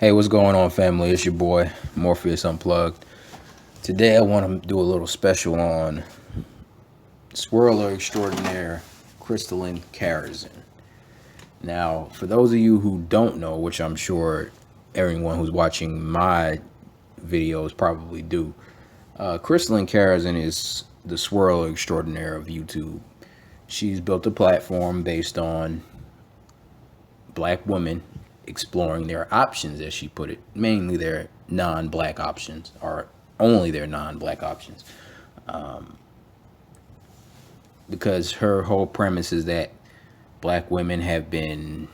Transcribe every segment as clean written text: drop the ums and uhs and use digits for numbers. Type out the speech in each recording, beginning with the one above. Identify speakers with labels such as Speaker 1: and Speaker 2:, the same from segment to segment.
Speaker 1: Hey, what's going on, family? It's your boy, Morpheus Unplugged. Today, I want to do a little special on swirler extraordinaire crystalline Karazin. Now, for those of you who don't know, which I'm sure everyone who's watching my videos probably do, crystalline Karazin is the swirler extraordinaire of YouTube. She's built a platform based on black women exploring their options, as she put it, mainly their non-black options, or only their non-black options, because her whole premise is that black women have been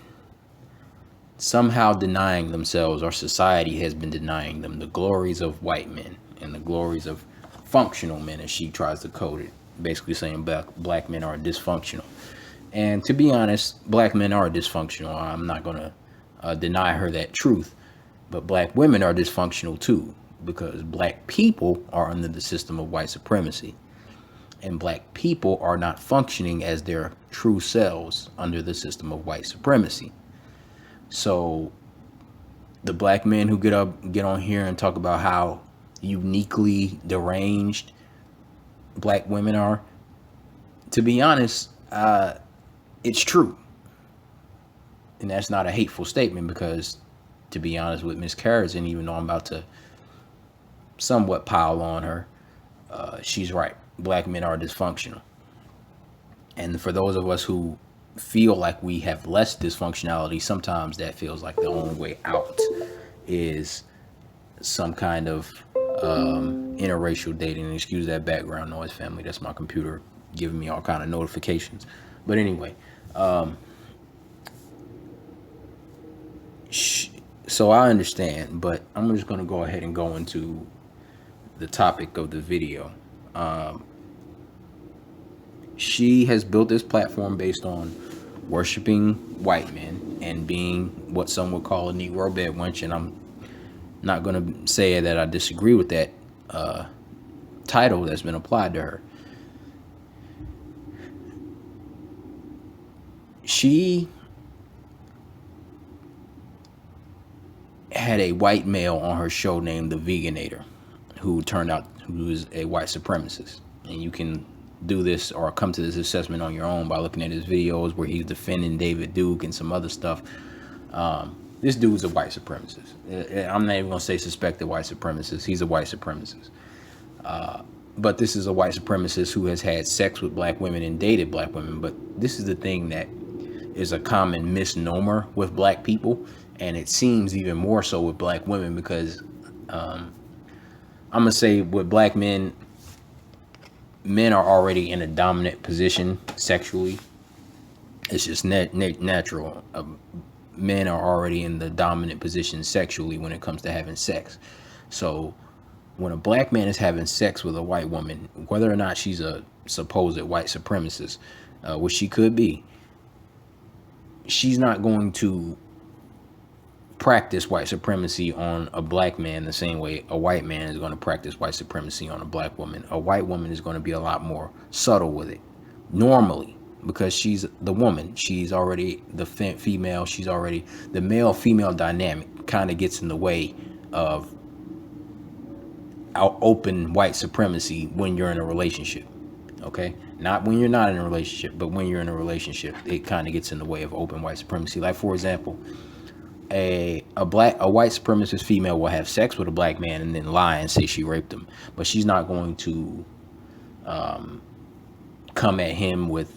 Speaker 1: somehow denying themselves, or society has been denying them, the glories of white men and the glories of functional men, as she tries to code it, basically saying black men are dysfunctional. And to be honest, black men are dysfunctional. I'm not going to deny her that truth. But black women are dysfunctional too, because black people are under the system of white supremacy. And black people are not functioning as their true selves under the system of white supremacy. So the black men who get on here and talk about how uniquely deranged black women are, to be honest, it's true. And that's not a hateful statement, because to be honest with Miss Karazin, even though I'm about to somewhat pile on her, she's right. Black men are dysfunctional. And for those of us who feel like we have less dysfunctionality, sometimes that feels like the only way out is some kind of interracial dating. And excuse that background noise, family. That's my computer giving me all kind of notifications. But anyway, so I understand, but I'm just going to go ahead and go into the topic of the video. She has built this platform based on worshiping white men and being what some would call a Negro bed wench, and I'm not going to say that I disagree with that title that's been applied to her. She had a white male on her show named the Veganator, who was a white supremacist. And you can do this or come to this assessment on your own by looking at his videos where he's defending David Duke and some other stuff. This dude's a white supremacist. I'm not even gonna say suspected white supremacist. He's a white supremacist. But this is a white supremacist who has had sex with black women and dated black women. But this is the thing that is a common misnomer with black people, and it seems even more so with black women, because I'm gonna say with black men, men are already in a dominant position sexually. It's just natural. Men are already in the dominant position sexually when it comes to having sex. So when a black man is having sex with a white woman, whether or not she's a supposed white supremacist, which she could be, she's not going to practice white supremacy on a black man the same way a white man is going to practice white supremacy on a black woman. A white woman is going to be a lot more subtle with it, normally, because she's the woman. She's already the female. She's already the male-female dynamic kind of gets in the way of open white supremacy when you're in a relationship. Okay, not when you're not in a relationship, but when you're in a relationship, it kind of gets in the way of open white supremacy. Like, for example, a white supremacist female will have sex with a black man and then lie and say she raped him, but she's not going to come at him with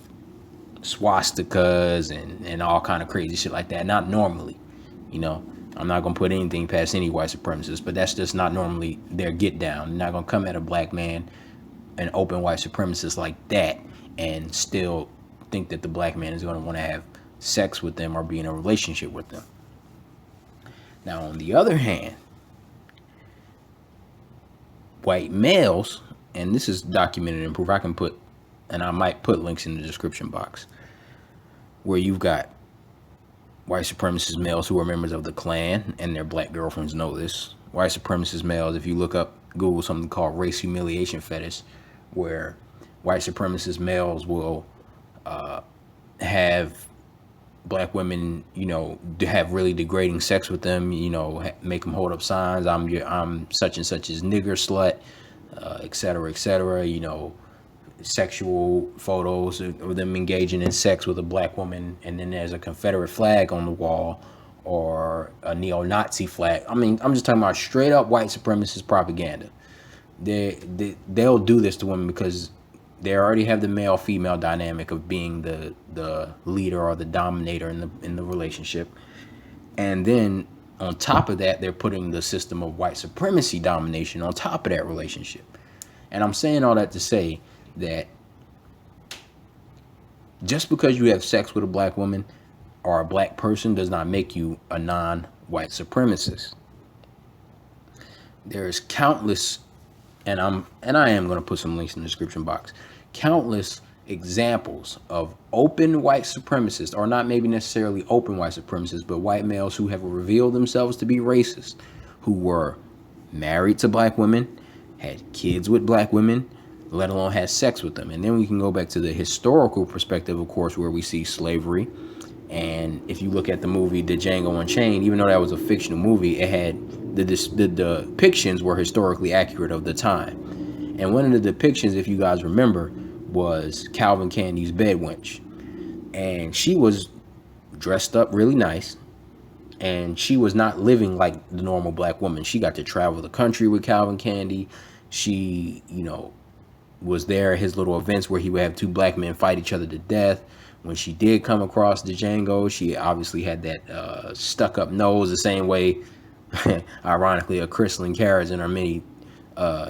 Speaker 1: swastikas and all kind of crazy shit like that. Not normally, I'm not gonna put anything past any white supremacist, but that's just not normally their get down. They're not gonna come at a black man, an open white supremacist like that, and still think that the black man is gonna want to have sex with them or be in a relationship with them. Now, on the other hand, white males, and this is documented and proof, I might put links in the description box, where you've got white supremacist males who are members of the Klan, and their black girlfriends know this. White supremacist males, if you look up, Google something called race humiliation fetish, where white supremacist males will have black women, to have really degrading sex with them, make them hold up signs. I'm such and such as nigger slut, et cetera, et cetera. Sexual photos of them engaging in sex with a black woman, and then there's a Confederate flag on the wall or a neo-Nazi flag. I mean, I'm just talking about straight up white supremacist propaganda. They'll do this to women because they already have the male female dynamic of being the leader or the dominator in the relationship, and then on top of that, they're putting the system of white supremacy domination on top of that relationship. And I'm saying all that to say that just because you have sex with a black woman or a black person does not make you a non-white supremacist. There's countless, and I am going to put some links in the description box, countless examples of open white supremacists, or not maybe necessarily open white supremacists, but white males who have revealed themselves to be racist, who were married to black women, had kids with black women, let alone had sex with them. And then we can go back to the historical perspective, of course, where we see slavery. And if you look at the movie The Django Unchained, even though that was a fictional movie, it had the depictions were historically accurate of the time. And one of the depictions, if you guys remember, was Calvin Candy's bed wench. And she was dressed up really nice. And she was not living like the normal black woman. She got to travel the country with Calvin Candy. She, was there at his little events where he would have two black men fight each other to death. When she did come across the Django, she obviously had that stuck up nose, the same way, ironically, a Crystalline Carrots and our many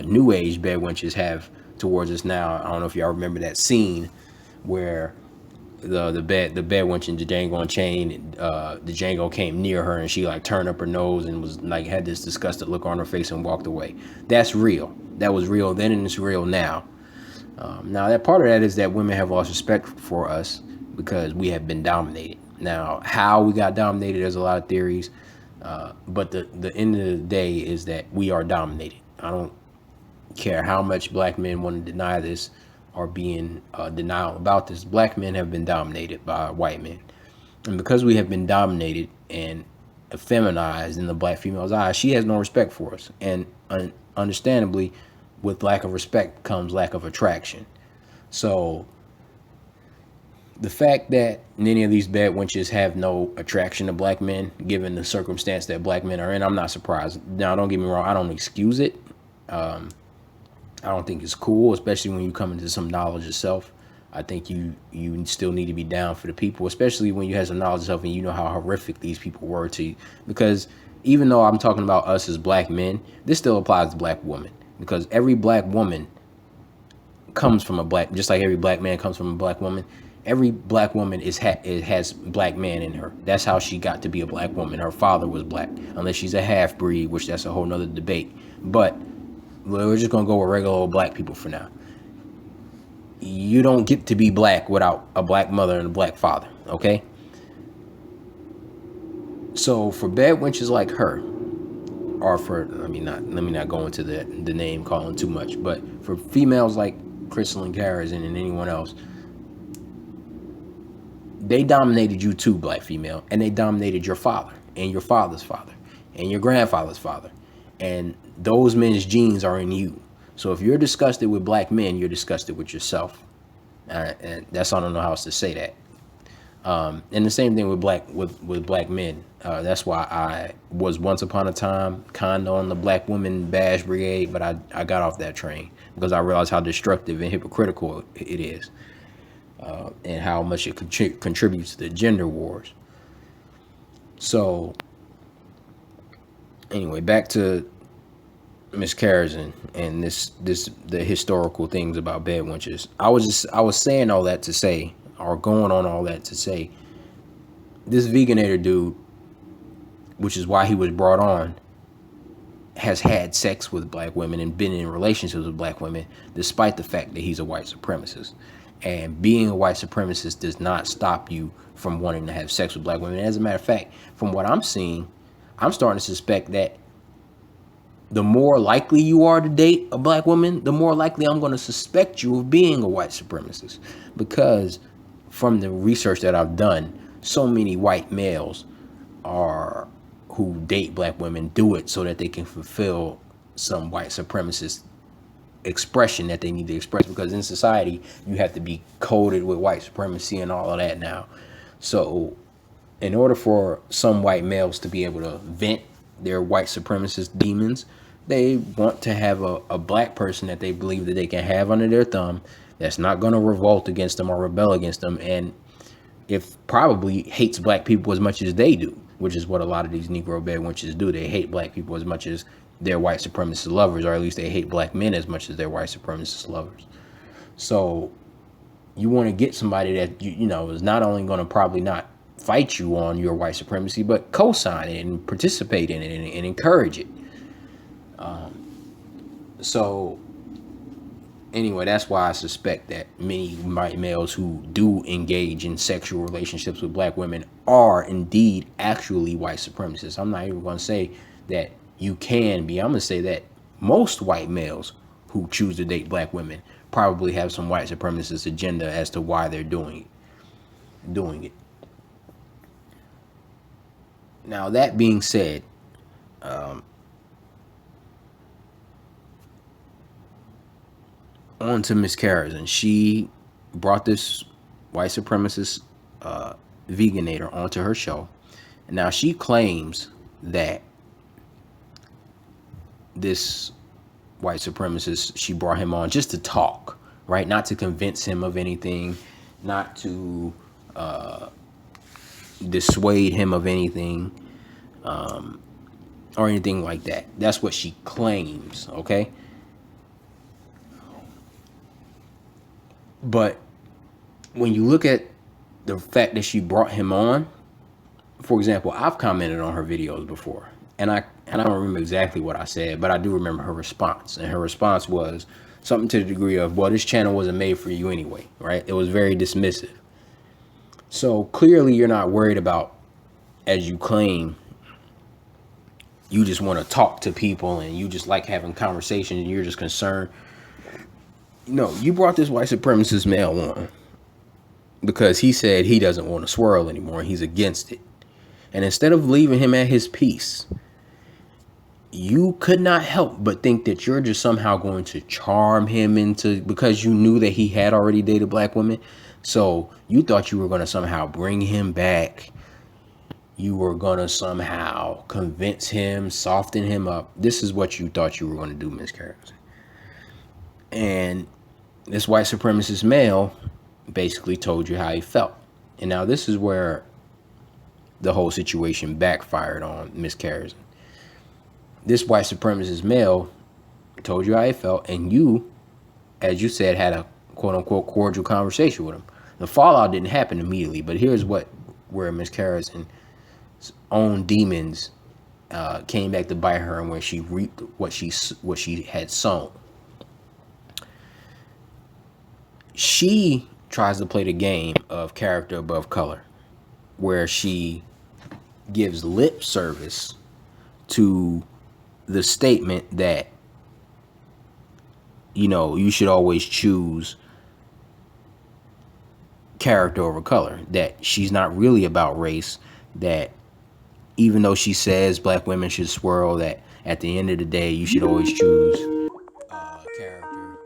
Speaker 1: new age bed wenches have towards us now. I don't know if y'all remember that scene where the bed wench in Django Unchained, the Django came near her and she like turned up her nose and was like had this disgusted look on her face and walked away. That's real. That was real then and it's real now. Now that part of that is that women have lost respect for us because we have been dominated. Now how we got dominated, there's a lot of theories, but the end of the day is that we are dominated. I don't care how much black men want to deny this or be in denial about this. Black men have been dominated by white men, and because we have been dominated and effeminized in the black female's eyes, she has no respect for us. And understandably, with lack of respect comes lack of attraction. So the fact that many of these bad wenches have no attraction to black men, given the circumstance that black men are in, I'm not surprised. Now, don't get me wrong, I don't excuse it. I don't think it's cool, especially when you come into some knowledge of self. I think you still need to be down for the people, especially when you have some knowledge of self and you know how horrific these people were to you. Because even though I'm talking about us as black men, this still applies to black women. Because every black woman comes from a black, just like every black man comes from a black woman. Every black woman has black man in her. That's how she got to be a black woman. Her father was black, unless she's a half breed, which that's a whole nother debate. But we're just gonna go with regular old black people for now. You don't get to be black without a black mother and a black father, okay? So for bad wenches like her, or for let me not go into the name calling too much, but for females like Crystalline Carrots and anyone else, they dominated you too, black female, and they dominated your father and your father's father and your grandfather's father, and those men's genes are in you. So if you're disgusted with black men, you're disgusted with yourself, and that's, I don't know how else to say that. And the same thing with black men. That's why I was once upon a time kind of on the black women bash brigade, but I got off that train because I realized how destructive and hypocritical it is, and how much it contributes to the gender wars. So anyway, back to Miss Carrison and the historical things about bed wenches. I was saying all that to say, or going on all that to say, this Vegator dude, which is why he was brought on, has had sex with black women and been in relationships with black women, despite the fact that he's a white supremacist. And being a white supremacist does not stop you from wanting to have sex with black women. As a matter of fact, from what I'm seeing, I'm starting to suspect that the more likely you are to date a black woman, the more likely I'm going to suspect you of being a white supremacist. Because from the research that I've done, so many white males are who date black women do it so that they can fulfill some white supremacist expression that they need to express, because in society you have to be coded with white supremacy and all of that now. So in order for some white males to be able to vent their white supremacist demons, they want to have a black person that they believe that they can have under their thumb that's not going to revolt against them or rebel against them, and if probably hates black people as much as they do, which is what a lot of these Negro bed wenches do. They hate black people as much as their white supremacist lovers, or at least they hate black men as much as their white supremacist lovers. So you want to get somebody that you know is not only going to probably not fight you on your white supremacy, but co-sign it and participate in it and encourage it. So anyway, that's why I suspect that many white males who do engage in sexual relationships with black women are indeed actually white supremacists. I'm not even going to say that you can be. I'm going to say that most white males who choose to date black women probably have some white supremacist agenda as to why they're doing it. Now, that being said, on to Miss Carrison. She brought this white supremacist veganator onto her show. And now she claims that this white supremacist, she brought him on just to talk, right? Not to convince him of anything, not to dissuade him of anything, or anything like that. That's what she claims, okay? But when you look at the fact that she brought him on, for example, I've commented on her videos before, and I don't remember exactly what I said, but I do remember her response. And her response was something to the degree of, well, this channel wasn't made for you anyway, right? It was very dismissive. So clearly you're not worried about, as you claim, you just want to talk to people and you just like having conversations and you're just concerned. No, you brought this white supremacist male on because he said he doesn't want to swirl anymore. He's against it. And instead of leaving him at his peace, you could not help but think that you're just somehow going to charm him into, because you knew that he had already dated black women. So you thought you were going to somehow bring him back. You were going to somehow convince him, soften him up. This is what you thought you were going to do, Miss Carrison. And this white supremacist male basically told you how he felt. And now this is where the whole situation backfired on Miss Carrison. This white supremacist male told you how he felt, and you, as you said, had a quote-unquote cordial conversation with him. The fallout didn't happen immediately, but here's where Miss Carrison's own demons came back to bite her, and where she reaped what she had sown. She tries to play the game of character above color, where she gives lip service to the statement that, you know, you should always choose character over color, that she's not really about race, that even though she says black women should swirl, that at the end of the day you should always choose character.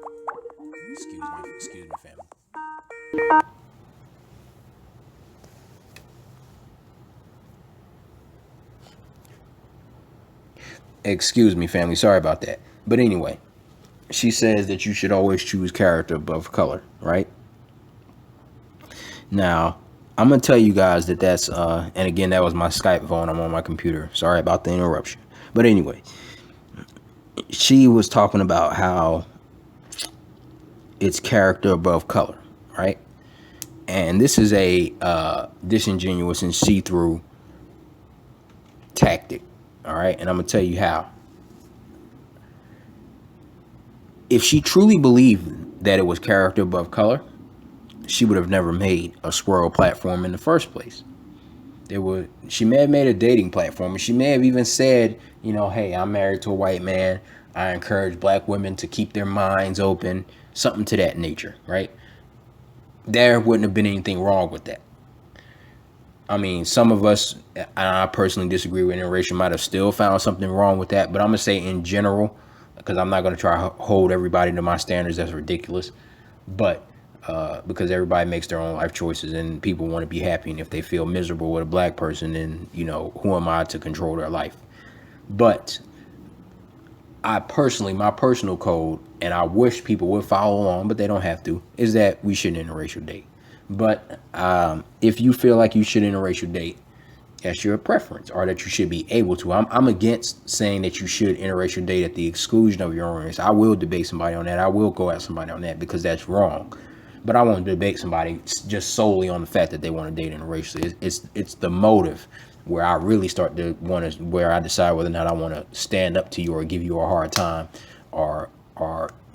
Speaker 1: Excuse me, family. Excuse me, family. Sorry about that. But anyway, she says that you should always choose character above color, right? Now, I'm going to tell you guys that that's, and again, that was my Skype phone. I'm on my computer. Sorry about the interruption. But anyway, she was talking about how it's character above color, right? And this is a disingenuous and see-through tactic, all right? And I'm going to tell you how. If she truly believed that it was character above color, she would have never made a swirl platform in the first place. She may have made a dating platform, and she may have even said, you know, hey, I'm married to a white man. I encourage black women to keep their minds open, something to that nature, right? There wouldn't have been anything wrong with that. I mean, some of us, and I personally disagree with interracial, might have still found something wrong with that. But I'm gonna say in general, because I'm not gonna try to hold everybody to my standards. That's ridiculous. But because everybody makes their own life choices, and people want to be happy, and if they feel miserable with a black person, then who am I to control their life? But I personally, my personal code, and I wish people would follow along, but they don't have to, is that we shouldn't interracial date. But if you feel like you should interracial date, that's your preference, or that you should be able to. I'm against saying that you should interracial date at the exclusion of your own race. I will debate somebody on that. I will go at somebody on that because that's wrong. But I won't debate somebody just solely on the fact that they want to date interracially. It's the motive where I really start to want to, where I decide whether or not I want to stand up to you or give you a hard time, or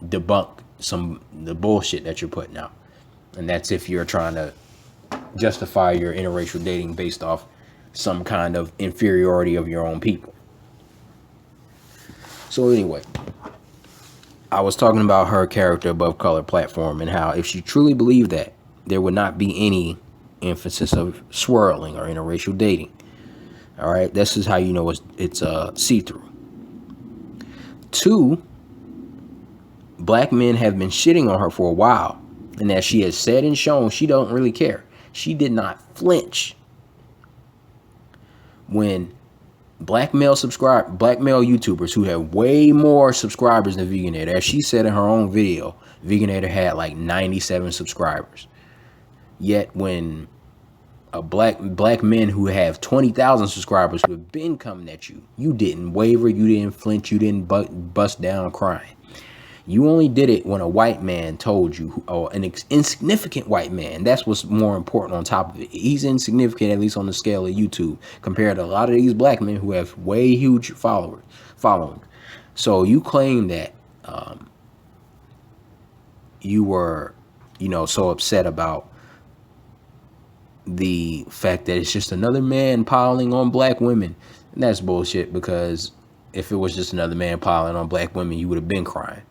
Speaker 1: debunk the bullshit that you're putting out. And that's if you're trying to justify your interracial dating based off some kind of inferiority of your own people. So anyway, I was talking about her character above color platform, and how if she truly believed that, there would not be any emphasis of swirling or interracial dating. All right, this is how you know it's see-through. 2, black men have been shitting on her for a while, and as she has said and shown, she don't really care. She did not flinch when black male YouTubers who have way more subscribers than Vegator, as she said in her own video, Vegator had like 97 subscribers. Yet when a black men who have 20,000 subscribers who have been coming at you, you didn't waver, you didn't flinch, you didn't bust down crying. You only did it when a white man told you, or an insignificant white man. That's what's more important on top of it. He's insignificant, at least on the scale of YouTube, compared to a lot of these black men who have way huge following. So you claim that you were, so upset about the fact that it's just another man piling on black women. And that's bullshit, because if it was just another man piling on black women, you would have been crying.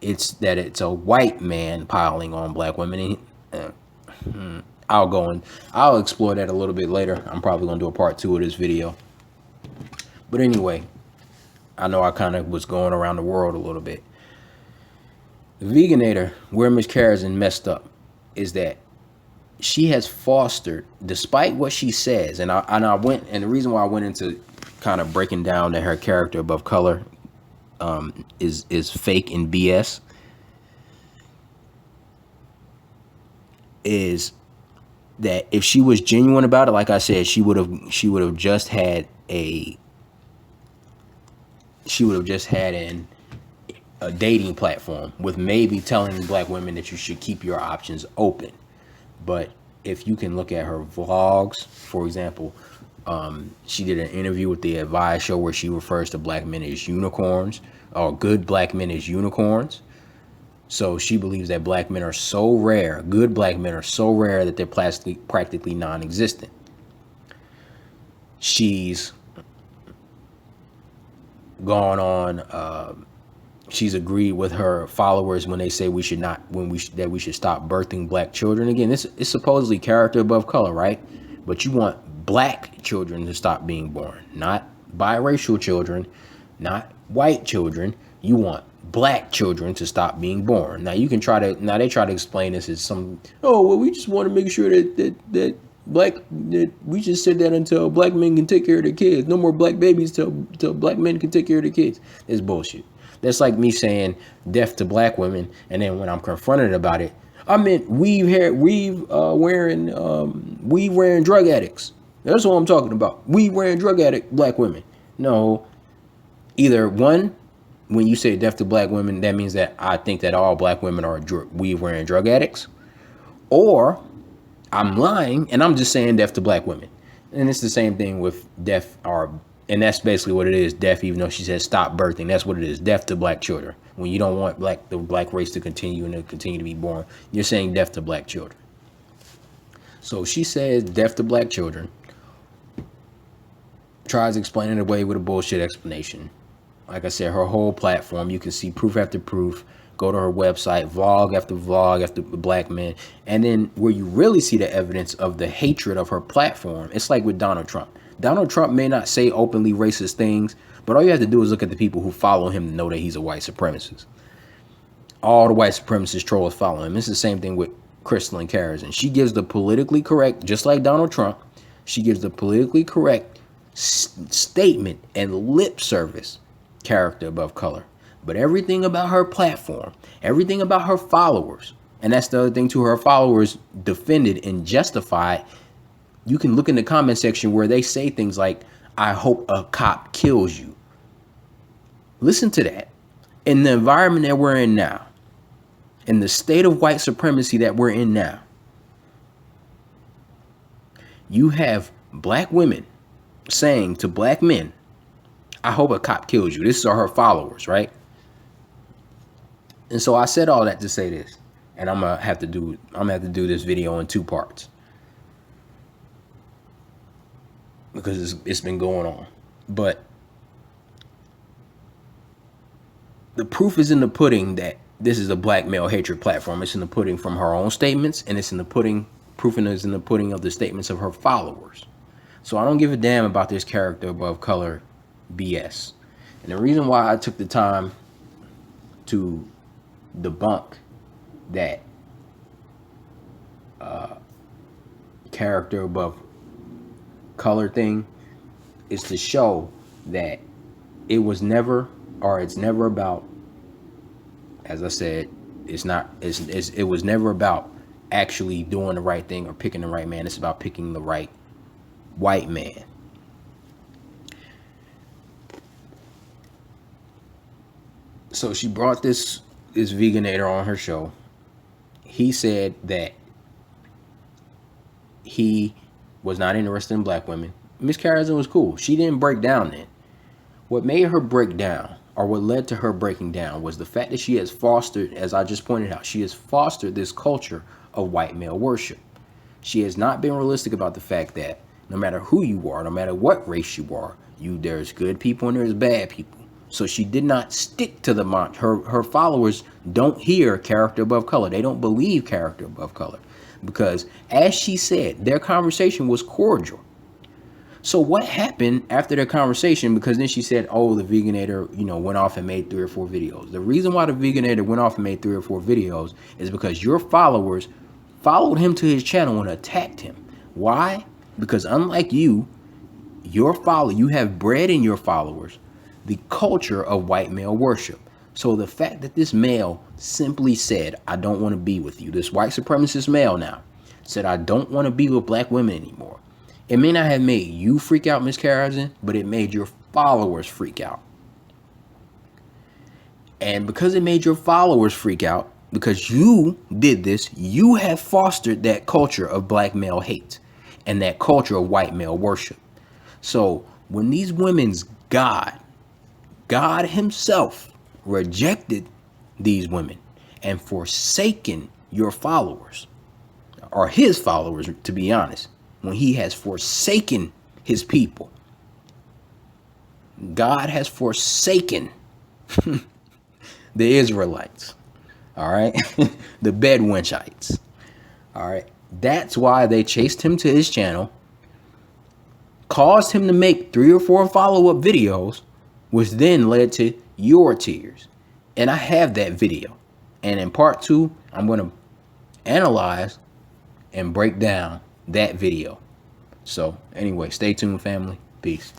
Speaker 1: It's that it's a white man piling on black women. And I'll explore that a little bit later. I'm probably going to do a part 2 of this video. But anyway, I know I kind of was going around the world a little bit. The Vegator, where Miss Karasin messed up, is that she has fostered, despite what she says, and the reason why I went into kind of breaking down that her character above color is fake and BS, is that if she was genuine about it, like I said, she would have just had a dating platform with maybe telling black women that you should keep your options open. But if you can look at her vlogs, for example, she did an interview with the Advice Show where she refers to black men as unicorns, or good black men as unicorns. So she believes that black men are so rare, good black men are so rare, that they're practically non-existent. She's gone on, she's agreed with her followers when they say we should stop birthing black children. Again, this is supposedly character above color, right? But you want black children to stop being born, not biracial children, not white children. You want black children to stop being born. Now they try to explain this as we just want to make sure that we just said that until black men can take care of their kids. No more black babies till black men can take care of their kids. It's bullshit. That's like me saying death to black women, and then when I'm confronted about it, I meant weave wearing drug addicts. That's what I'm talking about. Weave wearing drug addict black women. No, either one, when you say death to black women, that means that I think that all black women are weave wearing drug addicts, or I'm lying and I'm just saying death to black women. And it's the same thing with death, and that's basically what it is, death, even though she says stop birthing. That's what it is, death to black children. When you don't want the black race to continue and to continue to be born, you're saying death to black children. So she says death to black children, tries explaining it away with a bullshit explanation. Like I said, her whole platform, you can see proof after proof. Go to her website, vlog after vlog after black men. And then where you really see the evidence of the hatred of her platform, it's like with Donald Trump. Donald Trump may not say openly racist things, but all you have to do is look at the people who follow him to know that he's a white supremacist. All the white supremacist trolls follow him. It's the same thing with Crystal and Karazin. She gives the politically correct, just like Donald Trump, she gives the politically correct statement and lip service, character above color. But everything about her platform, everything about her followers, and that's the other thing too, her followers defended and justified. You can look in the comment section where they say things like, I hope a cop kills you. Listen to that. In the environment that we're in now, in the state of white supremacy that we're in now, you have black women saying to black men, I hope a cop kills you. This are her followers, right? And so I said all that to say this, and I'm gonna have to do this video in 2 parts because it's been going on. But the proof is in the pudding that this is a black male hatred platform. It's in the pudding from her own statements, and it's in the pudding. Proof is in the pudding of the statements of her followers. So I don't give a damn about this character above color BS. And the reason why I took the time to debunk that character above color thing is to show that it was never, or it's never about, as I said, it was never about actually doing the right thing or picking the right man. It's about picking the right white man. So she brought this veganator on her show. He said that he was not interested in black women. Miss Karazin was cool. She didn't break down then. What made her break down, or what led to her breaking down, was the fact that she has fostered, as I just pointed out, she has fostered this culture of white male worship. She has not been realistic about the fact that no matter who you are, no matter what race you are, there's good people and there's bad people. So she did not stick to the her followers don't hear character above color. They don't believe character above color because, as she said, their conversation was cordial. So what happened after their conversation? Because then she said, oh, the Veganator, went off and made 3 or 4 videos. The reason why the Veganator went off and made 3 or 4 videos is because your followers followed him to his channel and attacked him. Why? Because unlike you have bred in your followers the culture of white male worship. So the fact that this male simply said, I don't want to be with you, this white supremacist male now said, I don't want to be with black women anymore. It may not have made you freak out, Miss Karazin, but it made your followers freak out. And because it made your followers freak out, because you did this, you have fostered that culture of black male hate and that culture of white male worship. So when these women's God himself rejected these women and forsaken your followers, or his followers, to be honest, when he has forsaken his people, God has forsaken the Israelites, all right, the Bedouinites, all right. That's why they chased him to his channel, caused him to make 3 or 4 follow-up videos, which then led to your tears. And I have that video. And in part 2, I'm going to analyze and break down that video. So anyway, stay tuned, family. Peace.